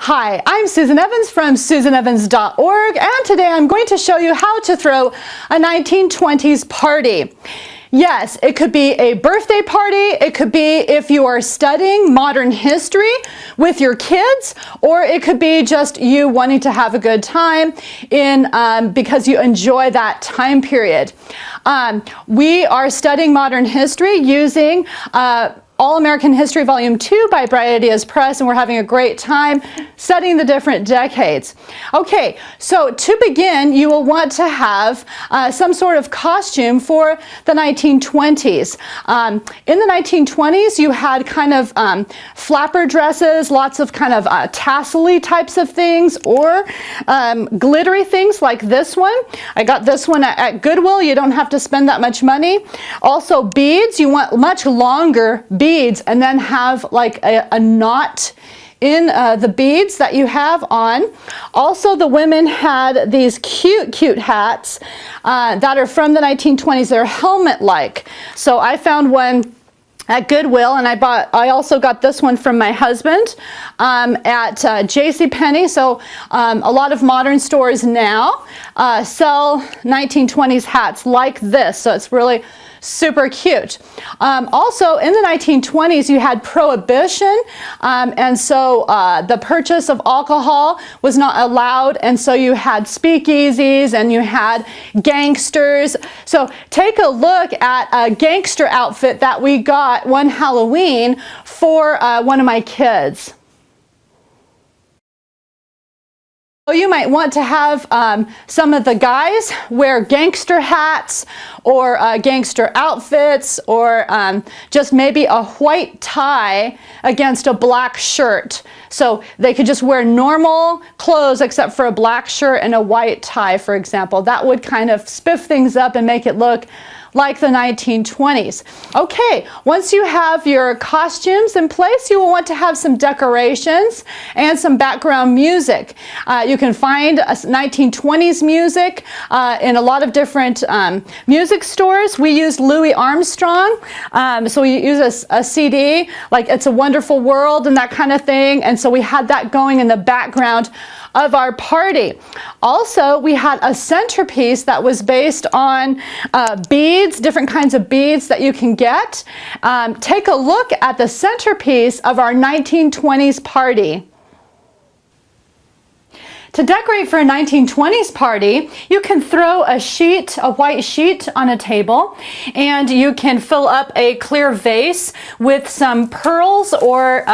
Hi, I'm Susan Evans from susanevans.org, and today I'm going to show you how to throw a 1920s party. Yes, it could be a birthday party, it could be if you are studying modern history with your kids, or it could be just you wanting to have a good time because you enjoy that time period. We are studying modern history using All-American History Volume 2 by Bright Ideas Press, and we're having a great time studying the different decades. Okay, so to begin, you will want to have some sort of costume for the 1920s. In the 1920s, you had kind of flapper dresses, lots of kind of tassel-y types of things, or glittery things like this one. I got this one at Goodwill. You don't have to spend that much money. Also beads, you want much longer beads, and then have like a knot in the beads that you have on. Also, the women had these cute hats that are from the 1920s. They're helmet-like. So I found one at Goodwill, and I also got this one from my husband at JCPenney. So a lot of modern stores now sell 1920s hats like this. So it's really super cute. Also, in the 1920s, you had Prohibition, and so the purchase of alcohol was not allowed, and so you had speakeasies and you had gangsters. So take a look at a gangster outfit that we got one Halloween for one of my kids. You might want to have some of the guys wear gangster hats or gangster outfits, or just maybe a white tie against a black shirt. So they could just wear normal clothes except for a black shirt and a white tie, for example. That would kind of spiff things up and make it look like the 1920s. Okay, once you have your costumes in place, you will want to have some decorations and some background music. You can find 1920s music in a lot of different music stores. We used Louis Armstrong, so we use a CD, like It's a Wonderful World and that kind of thing, and so we had that going in the background of our party. Also, we had a centerpiece that was based on beads, different kinds of beads that you can get. Take a look at the centerpiece of our 1920s party. To decorate for a 1920s party, you can throw a white sheet on a table, and you can fill up a clear vase with some pearls or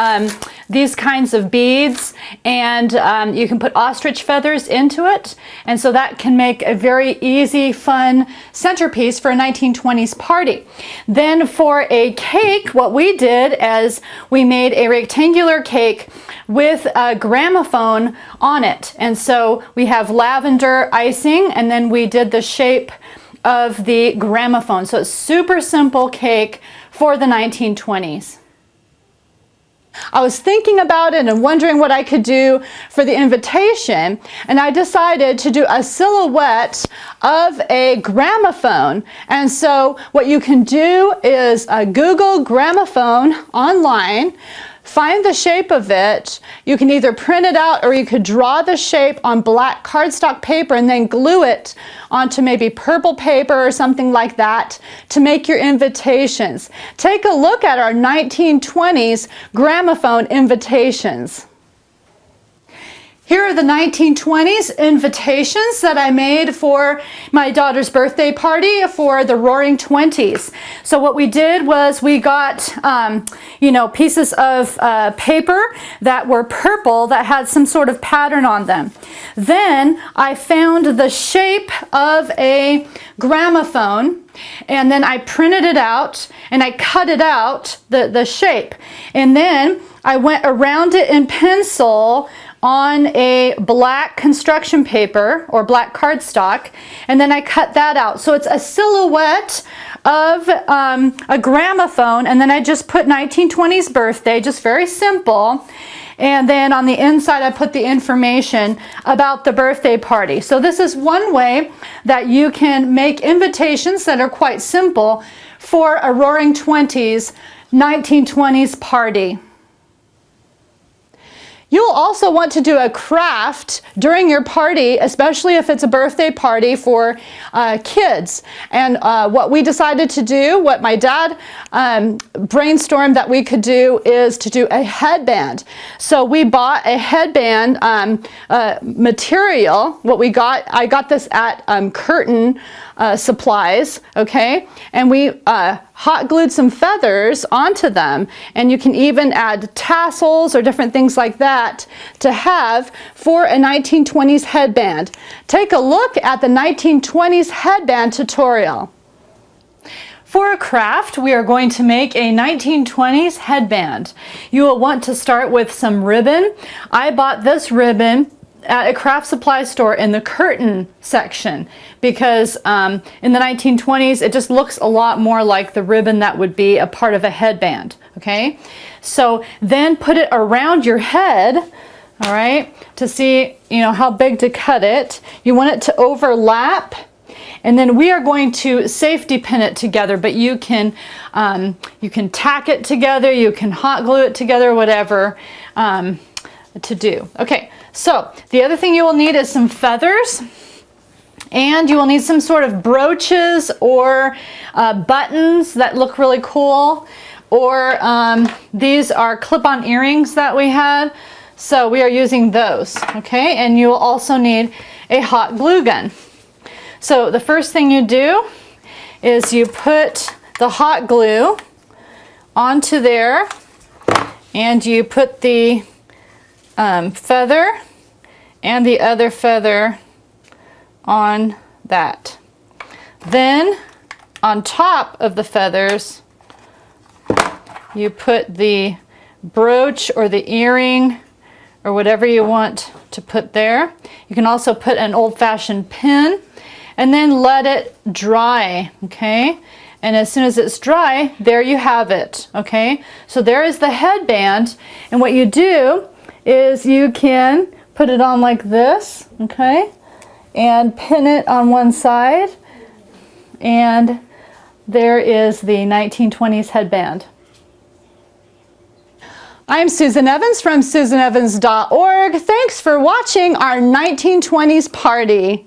these kinds of beads, and you can put ostrich feathers into it, and so that can make a very easy, fun centerpiece for a 1920s party. Then for a cake, what we did is we made a rectangular cake with a gramophone on it, and so we have lavender icing, and then we did the shape of the gramophone. So it's super simple cake for the 1920s. I was thinking about it and wondering what I could do for the invitation, and I decided to do a silhouette of a gramophone. And so what you can do is Google gramophone online, find the shape of it. You can either print it out, or you could draw the shape on black cardstock paper and then glue it onto maybe purple paper or something like that to make your invitations. Take a look at our 1920s gramophone invitations. Here are the 1920s invitations that I made for my daughter's birthday party for the Roaring Twenties. So what we did was we got, pieces of paper that were purple that had some sort of pattern on them. Then I found the shape of a gramophone, and then I printed it out and I cut it out, the shape. And then I went around it in pencil on a black construction paper or black cardstock, and then I cut that out. So it's a silhouette of a gramophone, and then I just put 1920s birthday, just very simple. And then on the inside, I put the information about the birthday party. So this is one way that you can make invitations that are quite simple for a Roaring Twenties 1920s party. You'll also want to do a craft during your party, especially if it's a birthday party for kids. And what we decided to do, what my dad brainstormed that we could do, is to do a headband. So we bought a headband material. I got this at Curtain Supplies, okay? And we hot glued some feathers onto them, and you can even add tassels or different things like that to have for a 1920s headband. Take a look at the 1920s headband tutorial. For a craft, we are going to make a 1920s headband. You will want to start with some ribbon. I bought this ribbon at a craft supply store in the curtain section because in the 1920s it just looks a lot more like the ribbon that would be a part of a headband. Okay, so then put it around your head, all right, to see how big to cut it. You want it to overlap, and then we are going to safety pin it together, but you can tack it together, you can hot glue it together, whatever to do. Okay, so the other thing you will need is some feathers, and you will need some sort of brooches or buttons that look really cool, or these are clip-on earrings that we had, so we are using those. Okay, and you will also need a hot glue gun. So the first thing you do is you put the hot glue onto there, and you put the feather and the other feather on that. Then on top of the feathers you put the brooch or the earring or whatever you want to put there. You can also put an old-fashioned pin, and then let it dry. Okay, and as soon as it's dry, there you have it. Okay, so there is the headband, and what you do is you can put it on like this, okay, and pin it on one side, and there is the 1920s headband. I'm Susan Evans from susanevans.org. Thanks for watching our 1920s party.